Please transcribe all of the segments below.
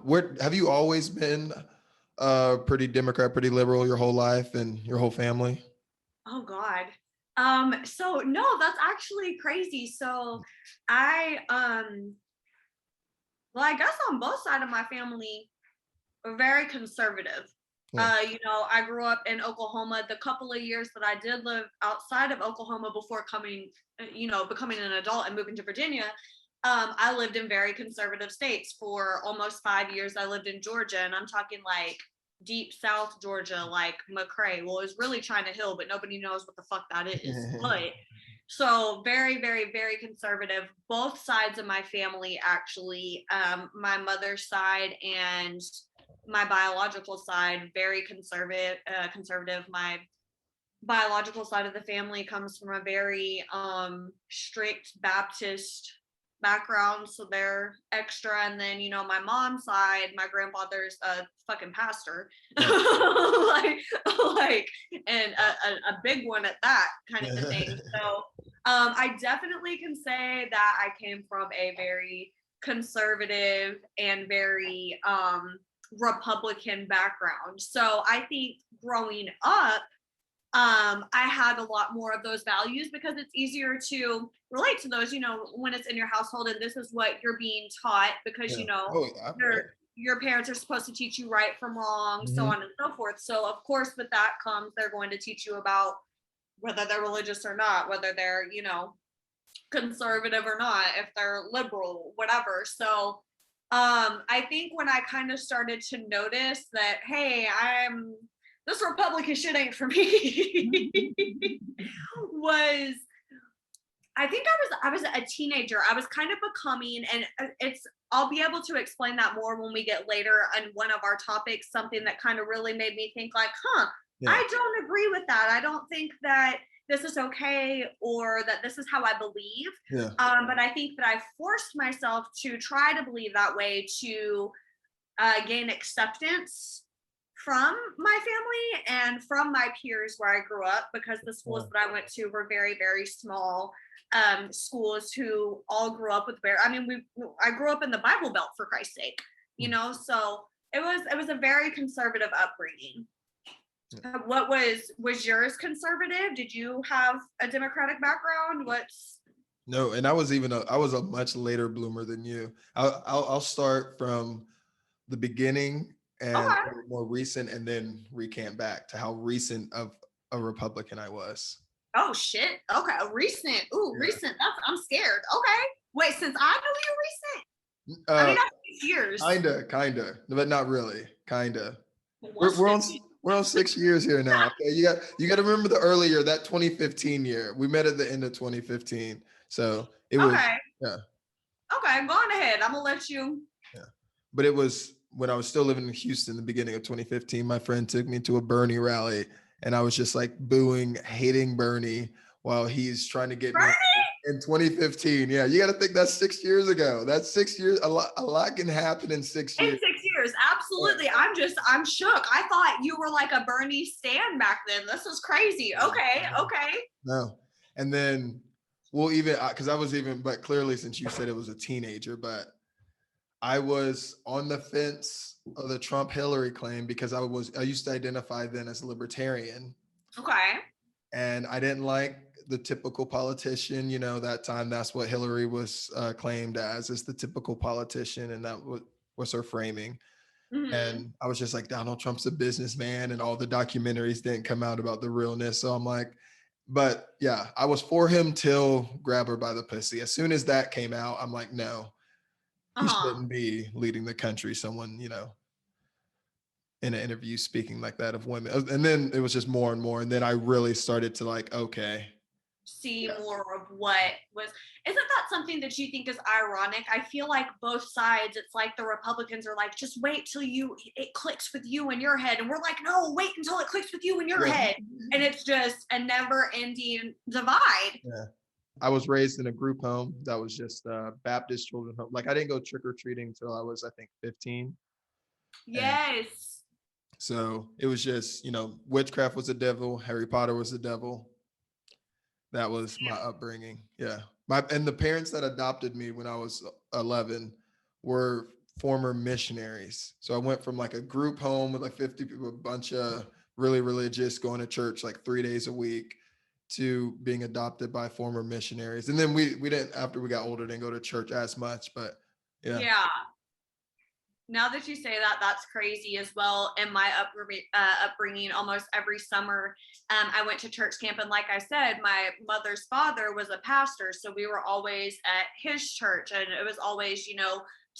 Where have you always been pretty Democrat, pretty liberal your whole life and your whole family? Oh God. So no, that's actually crazy. So I well, I guess on both sides of my family are very conservative. Yeah. I grew up in Oklahoma. The couple of years that I did live outside of Oklahoma before becoming an adult and moving to Virginia, I lived in very conservative states for almost 5 years. I lived in Georgia, and I'm talking like deep South Georgia, like McRae. Well, it's really China Hill, but nobody knows what the fuck that is. But so very, very, very conservative. Both sides of my family, actually, my mother's side and my biological side, very conservative. Conservative. My biological side of the family comes from a very strict Baptist background, so they're extra. And then my mom's side, my grandfather's a fucking pastor, like, and a big one at that kind of a thing. So I definitely can say that I came from a very conservative and very Republican background. So I think growing up, I had a lot more of those values because it's easier to relate to those, when it's in your household and this is what you're being taught because, Yeah. Oh, your parents are supposed to teach you right from wrong, so mhm. on and so forth. So of course, with that comes they're going to teach you about whether they're religious or not, whether they're, conservative or not, if they're liberal, whatever. So I think when I kind of started to notice that, hey, this Republican shit ain't for me, was I think I was a teenager. I was kind of becoming, and it's I'll be able to explain that more when we get later on one of our topics. Something that kind of really made me think, like, Yeah. I don't agree with that. I don't think that this is okay or that this is how I believe. Yeah. But I think that I forced myself to try to believe that way to gain acceptance from my family and from my peers where I grew up, because the schools that I went to were very, very small schools who all grew up with I grew up in the Bible Belt, for Christ's sake, so it was a very conservative upbringing. What was yours conservative? Did you have a Democratic background? No, and I was a much later bloomer than you. I'll start from the beginning and Okay. more recent, and then recant back to how recent of a Republican I was. Oh shit. Okay. Recent. Ooh, Yeah. recent. I'm scared. Okay. Wait, since I knew you recent? I mean, Uh, that's 6 years. kinda, but not really. Kinda. We're What's we're on 50? we're on 6 years here now. Okay, you got to remember the earlier that 2015 year. We met at the end of 2015, so it was Okay. yeah. Okay. Go on ahead. I'm gonna let you. Yeah. But it was when I was still living in Houston, the beginning of 2015. My friend took me to a Bernie rally, and I was just like booing, hating Bernie while he's trying to get me Bernie in 2015. Yeah, you got to think that's 6 years ago. That's 6 years. A lot can happen in six in years. 6 years. Yeah. Absolutely. I'm shook. I thought you were like a Bernie stan back then. This is crazy. Okay. Okay. No. And then we'll even, because I was even, but clearly since you said it was a teenager, but I was on the fence of the Trump Hillary claim because I used to identify then as a libertarian, Okay. and I didn't like the typical politician. That time that's what Hillary was claimed as, is the typical politician, and that was her framing. Hmm. And I was just like, Donald Trump's a businessman, and all the documentaries didn't come out about the realness. So I'm like, but yeah, I was for him till Grab Her by the Pussy. As soon as that came out, I'm like, no, Uh he huh. shouldn't be leading the country. Someone, in an interview speaking like that of women. And then it was just more and more. And then I really started to like, okay. See Yeah. more of what was. Isn't that something that you think is ironic? I feel like both sides, it's like the Republicans are like, just wait till it clicks with you in your head, and we're like, no, wait until it clicks with you in your Yeah. head. And it's just a never ending divide. Yeah. I was raised in a group home that was just Baptist children home. Like I didn't go trick or treating until I was, I think, 15. And Yes. so it was just, witchcraft was the devil, Harry Potter was the devil. That was my upbringing. Yeah. And the parents that adopted me when I was 11 were former missionaries. So I went from like a group home with like 50 people, a bunch of really religious, going to church like 3 days a week, to being adopted by former missionaries. And then we didn't, after we got older, didn't go to church as much, but yeah. Yeah. Now that you say that, that's crazy as well. In my upbringing, almost every summer, I went to church camp. And like I said, my mother's father was a pastor. So we were always at his church. And it was always,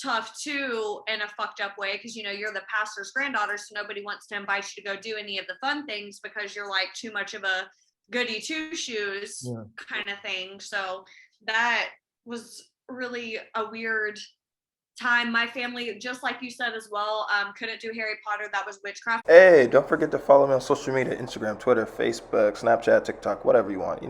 tough too, in a fucked up way, because, you're the pastor's granddaughter. So nobody wants to invite you to go do any of the fun things because you're like too much of a goody two shoes kind of thing. So that was really a weird time. My family, just like you said as well, couldn't do Harry Potter. That was witchcraft. Hey, don't forget to follow me on social media: Instagram, Twitter, Facebook, Snapchat, TikTok, whatever you want,